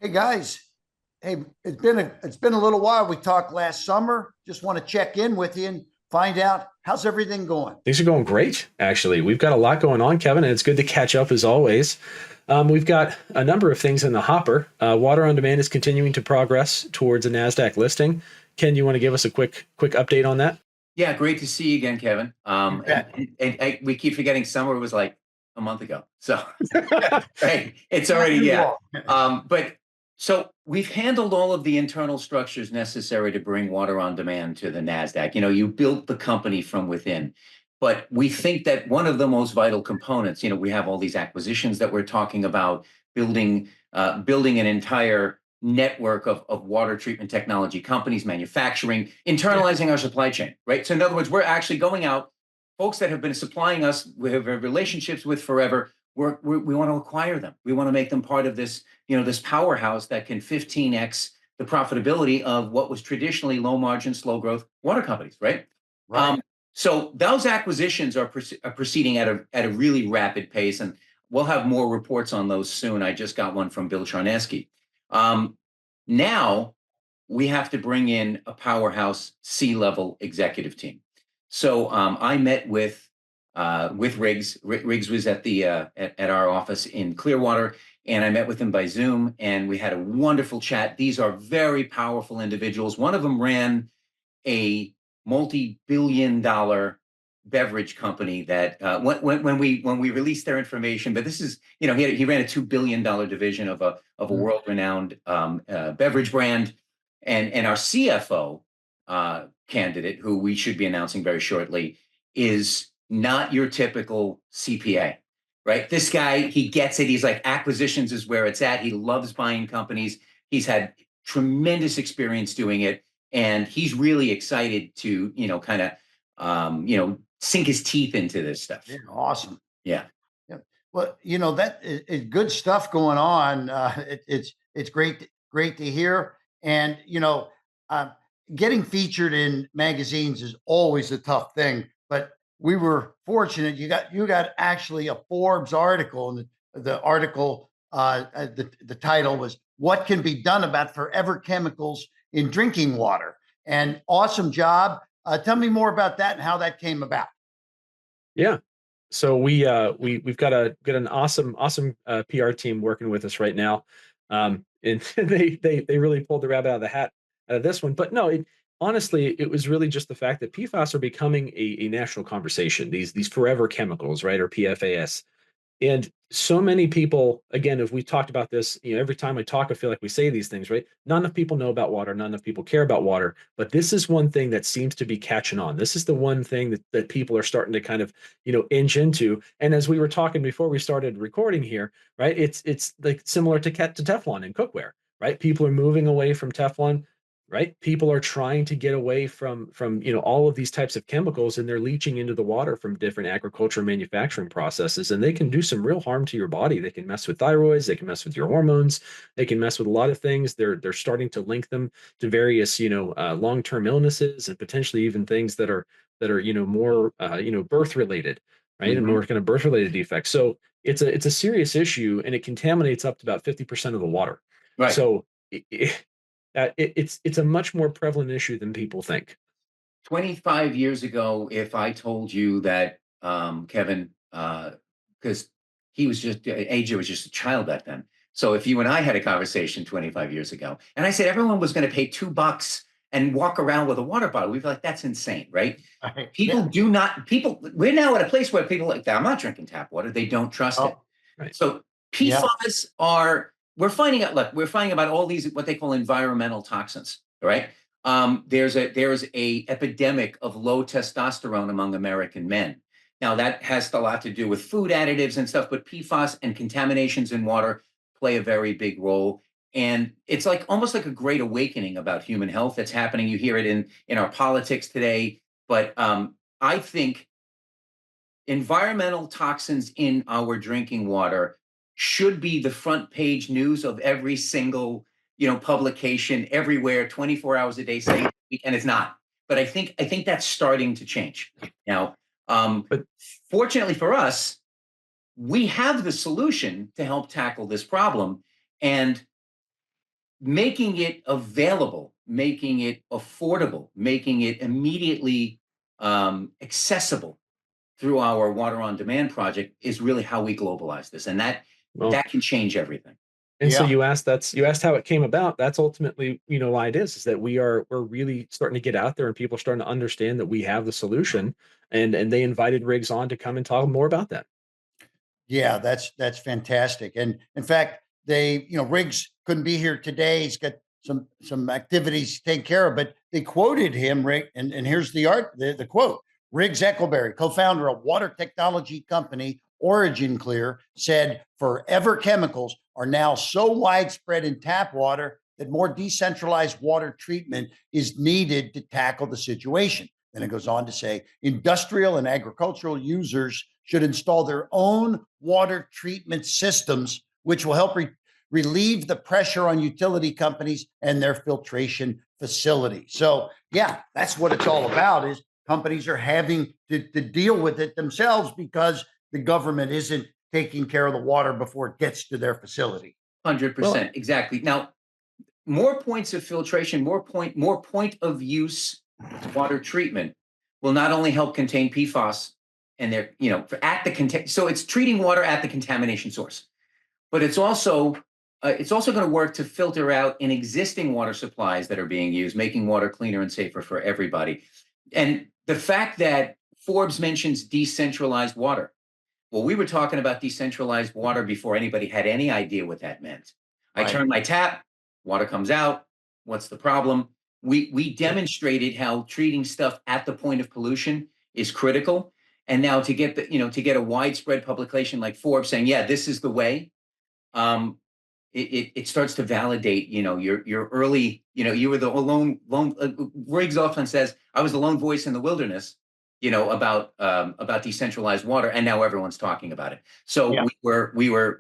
Hey guys, hey, it's been a little while. We talked last summer. Just want to check in with you and find out how's everything going. Things are going great, actually. We've got a lot going on, Kevin, and it's good to catch up as always. We've got a number of things in the hopper. Water on Demand is continuing to progress towards a NASDAQ listing. Ken, you want to give us a quick update on that? Yeah, great to see you again, Kevin. You bet. We keep forgetting summer was like a month ago. So, right, it's Not already, too yeah. long. But so we've handled all of the internal structures necessary to bring water on demand to the NASDAQ. You built the company from within. But we think that one of the most vital components, we have all these acquisitions that we're talking about, building an entire network of water treatment technology companies, manufacturing, internalizing our supply chain, right? So in other words, we're actually going out, folks that have been supplying us, we have relationships with forever, we want to acquire them. We want to make them part of this, this powerhouse that can 15x the profitability of what was traditionally low margin, slow growth water companies, right? Right. So those acquisitions are proceeding at a really rapid pace, and we'll have more reports on those soon. I just got one from Bill Charneski. Now we have to bring in a powerhouse C-level executive team. So I met with Riggs. Riggs was at our office in Clearwater, and I met with him by Zoom, and we had a wonderful chat. These are very powerful individuals. One of them ran a multi-billion-dollar beverage company that when we released their information, but this is he ran a $2 billion division of a world-renowned beverage brand, and our CFO candidate, who we should be announcing very shortly, is not your typical CPA, right? This guy, he gets it. He's like, acquisitions is where it's at. He loves buying companies. He's had tremendous experience doing it, and he's really excited to kind of sink his teeth into this stuff. Yeah, awesome. Yeah. Yeah. Well, that is good stuff going on. It's great to hear. And uh, getting featured in magazines is always a tough thing. But we were fortunate. You got actually a Forbes article, and the article, the title was "What Can Be Done About Forever Chemicals in Drinking Water." And awesome job. Tell me more about that and how that came about. Yeah. So we've got an awesome PR team working with us right now, and they really pulled the rabbit out of the hat out of this one. But no, honestly, it was really just the fact that PFAS are becoming a national conversation. These forever chemicals, right, or PFAS. And so many people, again, if we talked about this, every time I talk, I feel like we say these things, right? Not enough people know about water, not enough people care about water, but this is one thing that seems to be catching on. This is the one thing that people are starting to kind of, inch into. And as we were talking before we started recording here, right? It's like similar to Teflon in cookware, right? People are moving away from Teflon, right? People are trying to get away from all of these types of chemicals, and they're leaching into the water from different agriculture manufacturing processes, and they can do some real harm to your body. They can mess with thyroids, they can mess with your hormones, they can mess with a lot of things. They're starting to link them to various long-term illnesses, and potentially even things that are more birth related, right? And more kind of birth related defects. So it's a serious issue, and it contaminates up to about 50% of the water. Right. So it's a much more prevalent issue than people think. 25 years ago, if I told you that, Kevin, because AJ was just a child back then. So if you and I had a conversation 25 years ago, and I said everyone was going to pay $2 and walk around with a water bottle, we'd be like, that's insane, right? Right. People Yeah. do not, we're now at a place where people like, I'm not drinking tap water. They don't trust it. Oh, Right. So yeah. PFAS we're finding out, look, we're finding about all these, what they call environmental toxins, right? There's a epidemic of low testosterone among American men. Now that has a lot to do with food additives and stuff, but PFAS and contaminations in water play a very big role. And it's like almost like a great awakening about human health that's happening. You hear it in our politics today, but I think environmental toxins in our drinking water should be the front page news of every single publication everywhere, 24 hours a day, saying, and it's not. But I think that's starting to change now. But Fortunately for us, we have the solution to help tackle this problem, and making it available, making it affordable, making it immediately accessible through our water on demand project is really how we globalize this, and that can change everything. And so you asked how it came about. That's ultimately, why it is that we're really starting to get out there and people are starting to understand that we have the solution, and they invited Riggs on to come and talk more about that. Yeah, that's fantastic. And in fact, Riggs couldn't be here today. He's got some activities to take care of, but they quoted him, Rick, and here's the quote. Riggs Eckelberry, co-founder of water technology company OriginClear, said forever chemicals are now so widespread in tap water that more decentralized water treatment is needed to tackle the situation. Then it goes on to say industrial and agricultural users should install their own water treatment systems, which will help relieve the pressure on utility companies and their filtration facilities. So, yeah, that's what it's all about, is companies are having to deal with it themselves because the government isn't taking care of the water before it gets to their facility. 100%. Exactly. Now, more points of filtration, more point of use water treatment will not only help contain PFAS and they're, so it's treating water at the contamination source, but it's also going to work to filter out in existing water supplies that are being used, making water cleaner and safer for everybody. And the fact that Forbes mentions decentralized water. Well, we were talking about decentralized water before anybody had any idea what that meant. Right. I turn my tap, water comes out. What's the problem? We demonstrated how treating stuff at the point of pollution is critical. And now to get a widespread publication like Forbes saying, yeah, this is the way, it starts to validate, your early, you were the lone Riggs often says, I was the lone voice in the wilderness, about decentralized water, and now everyone's talking about it. So yeah. we were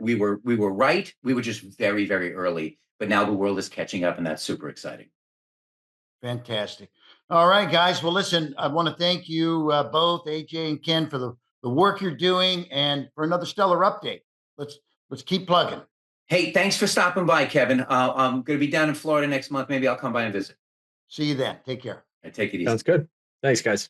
right. We were just very, very early, but now the world is catching up, and that's super exciting. Fantastic. All right, guys. Well, listen, I want to thank you both, AJ and Ken, for the work you're doing and for another stellar update. Let's keep plugging. Hey, thanks for stopping by, Kevin. I'm going to be down in Florida next month. Maybe I'll come by and visit. See you then. Take care. Take it easy. Sounds good. Thanks, guys.